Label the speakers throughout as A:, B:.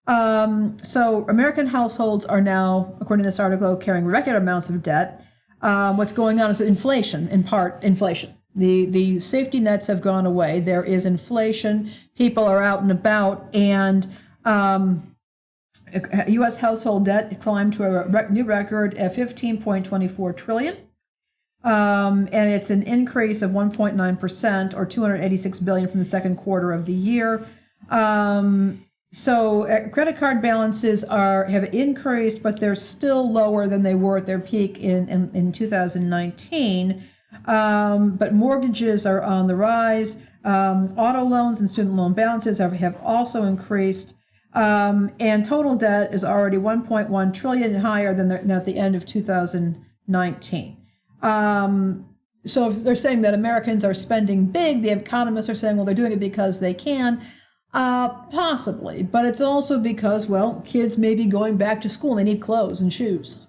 A: So American households are now, according to this article, carrying record amounts of debt. What's going on is inflation, in part inflation. The safety nets have gone away. There is inflation. People are out and about, and U.S. household debt climbed to a new record at 15.24 trillion. And it's an increase of 1.9% or 286 billion from the second quarter of the year. So credit card balances have increased, but they're still lower than they were at their peak in 2019. But mortgages are on the rise. Auto loans and student loan balances have also increased. And total debt is already 1.1 trillion higher than at the end of 2019. So they're saying that Americans are spending big. The economists are saying, well, they're doing it because they can. Possibly, but it's also because, well, kids may be going back to school. They need clothes and shoes.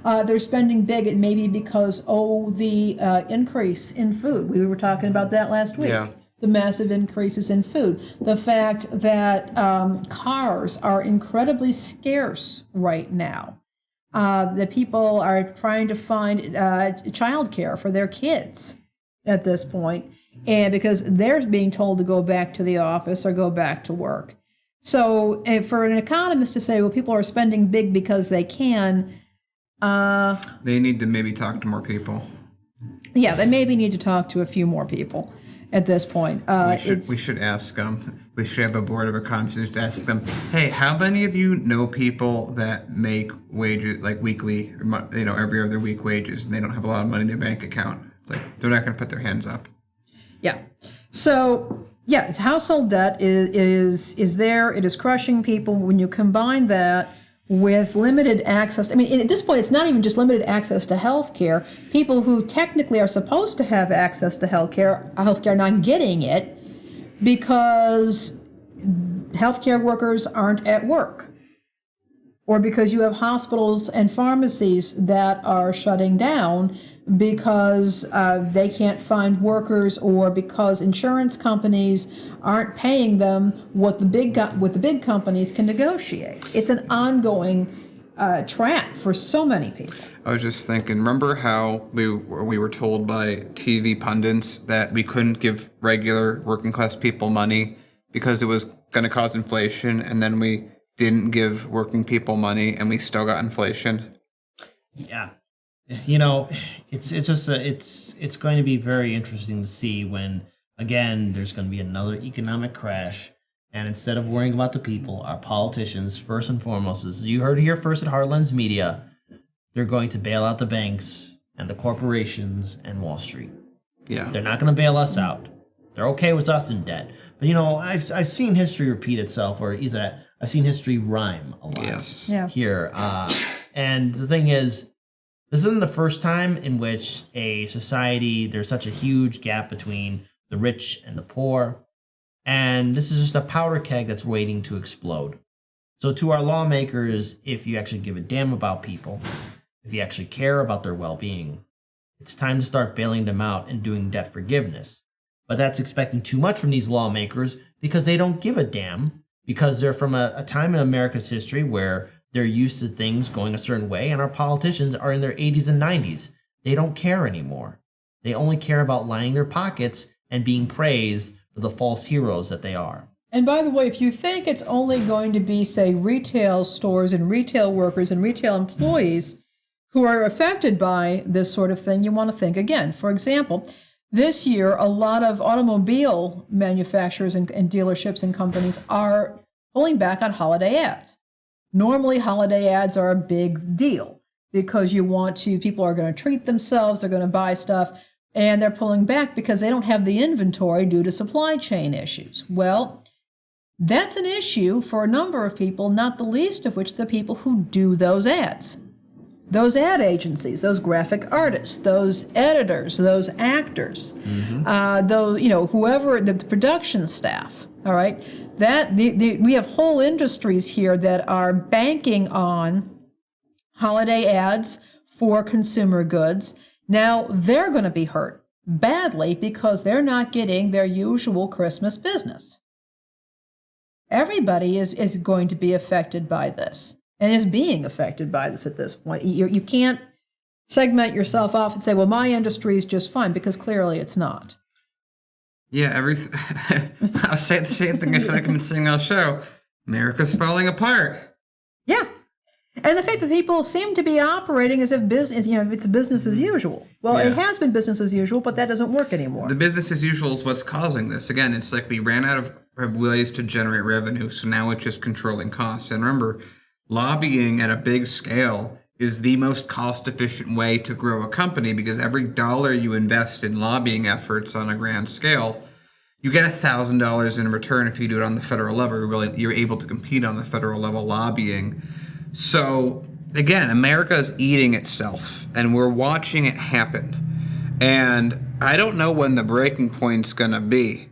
A: They're spending big. It may be because, the increase in food. We were talking about that last week.
B: Yeah.
A: The massive increases in food. The fact that cars are incredibly scarce right now. That people are trying to find childcare for their kids at this point, and because they're being told to go back to the office or go back to work. So for an economist to say, well, people are spending big because they can,
B: they need to maybe talk to more people.
A: Yeah, they maybe need to talk to a few more people at this point.
B: We should ask them. We should have a board of economists just ask them, hey, how many of you know people that make wages like weekly, every other week wages, and they don't have a lot of money in their bank account? It's like they're not going to put their hands up.
A: Yeah. So household debt is there. It is crushing people. When you combine that with limited access, I mean, at this point, it's not even just limited access to health care. People who technically are supposed to have access to health care are not getting it because healthcare workers aren't at work, or because you have hospitals and pharmacies that are shutting down because they can't find workers, or because insurance companies aren't paying them what the big companies can negotiate. It's an ongoing trap for so many people.
B: I was just thinking, remember how we were told by TV pundits that we couldn't give regular working class people money because it was going to cause inflation, and then we didn't give working people money and we still got inflation?
C: Yeah. It's going to be very interesting to see when, again, there's going to be another economic crash. And instead of worrying about the people, our politicians, first and foremost, as you heard here first at Heartlands Media, they're going to bail out the banks and the corporations and Wall Street.
B: Yeah.
C: They're not going to bail us out. They're okay with us in debt. But, I've seen history repeat itself, or I've seen history rhyme a lot here. And the thing is, this isn't the first time in which a society, there's such a huge gap between the rich and the poor. And this is just a powder keg that's waiting to explode. So to our lawmakers, if you actually give a damn about people, if you actually care about their well-being, it's time to start bailing them out and doing debt forgiveness. But that's expecting too much from these lawmakers because they don't give a damn, because they're from a time in America's history where they're used to things going a certain way, and our politicians are in their 80s and 90s. They don't care anymore. They only care about lining their pockets and being praised for the false heroes that they are.
A: And by the way, if you think it's only going to be, say, retail stores and retail workers and retail employees who are affected by this sort of thing, you want to think again. For example, this year, a lot of automobile manufacturers and dealerships and companies are pulling back on holiday ads. Normally, holiday ads are a big deal because people are going to treat themselves, they're going to buy stuff, and they're pulling back because they don't have the inventory due to supply chain issues. Well, that's an issue for a number of people, not the least of which the people who do those ads. Those ad agencies, those graphic artists, those editors, those actors, whoever, the production staff, all right? We have whole industries here that are banking on holiday ads for consumer goods. Now they're going to be hurt badly because they're not getting their usual Christmas business. everybody is going to be affected by this and is being affected by this at this point. You can't segment yourself off and say, well, my industry is just fine, because clearly it's not.
B: Yeah, I'll say the same thing I feel like I've been saying all show. America's falling apart.
A: Yeah. And the fact that people seem to be operating as if business, it's business as usual. Well, It has been business as usual, but that doesn't work anymore.
B: The business as usual is what's causing this. Again, it's like we ran out of ways to generate revenue, so now it's just controlling costs. And remember, lobbying at a big scale is the most cost-efficient way to grow a company, because every dollar you invest in lobbying efforts on a grand scale, you get $1,000 in return if you do it on the federal level. You're able to compete on the federal level lobbying. So, again, America is eating itself, and we're watching it happen. And I don't know when the breaking point's going to be,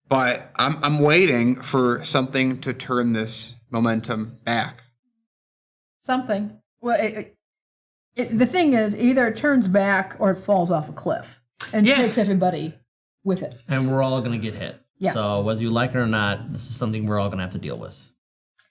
B: but I'm waiting for something to turn this momentum back.
A: Something. Well, the thing is, either it turns back or it falls off a cliff and takes everybody with it.
C: And we're all going to get hit.
A: Yeah.
C: So whether you like it or not, this is something we're all going to have to deal with.